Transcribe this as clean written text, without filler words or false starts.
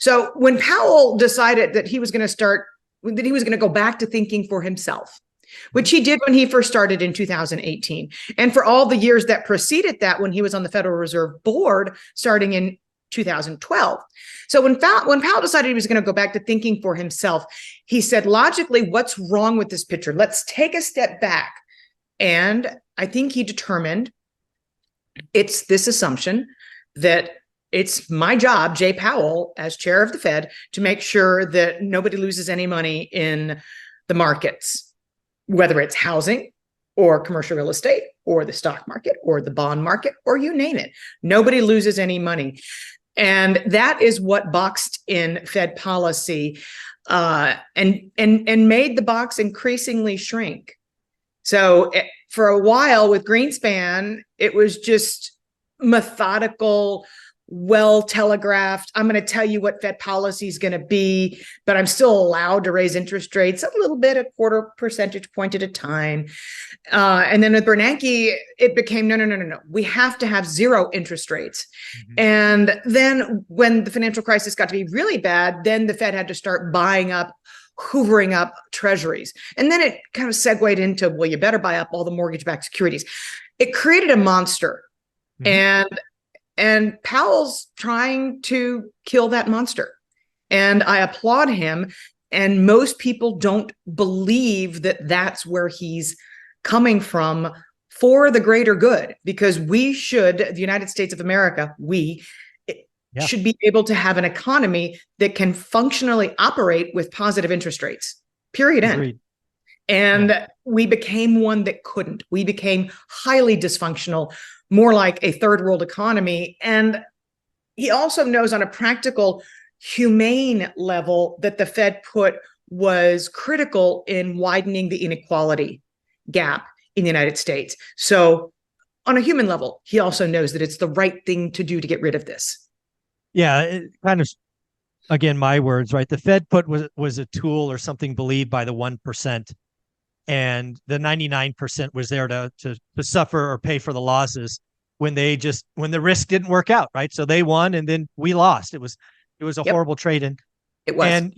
So when Powell decided that he was going to go back to thinking for himself, which he did when he first started in 2018. And for all the years that preceded that, when he was on the Federal Reserve Board starting in 2012. So when Powell decided he was going to go back to thinking for himself, he said, logically, what's wrong with this picture? Let's take a step back. And I think he determined it's this assumption that it's my job, Jay Powell, as chair of the Fed, to make sure that nobody loses any money in the markets, whether it's housing or commercial real estate or the stock market or the bond market, or you name it. Nobody loses any money. And that is what boxed in Fed policy and made the box increasingly shrink. So for a while with Greenspan, it was just methodical, well telegraphed. I'm going to tell you what Fed policy is going to be, but I'm still allowed to raise interest rates a little bit, a quarter percentage point at a time. And then with Bernanke, it became, no. We have to have zero interest rates. Mm-hmm. And then when the financial crisis got to be really bad, then the Fed had to start hoovering up treasuries. And then it kind of segued into, well, you better buy up all the mortgage-backed securities. It created a monster. Mm-hmm. And Powell's trying to kill that monster. And I applaud him. And most people don't believe that that's where he's coming from for the greater good, because we should, the United States of America, should be able to have an economy that can functionally operate with positive interest rates, period, end. And we became one that couldn't. We became highly dysfunctional, more like a third world economy. And he also knows on a practical, humane level that the Fed put was critical in widening the inequality gap in the United States. So on a human level, he also knows that it's the right thing to do to get rid of this. Yeah, it kind of, again, my words, right? The Fed put was a tool or something believed by the 1%. And the 99% was there to suffer or pay for the losses when the risk didn't work out, right? So they won and then we lost. It was a horrible trade. And it was. And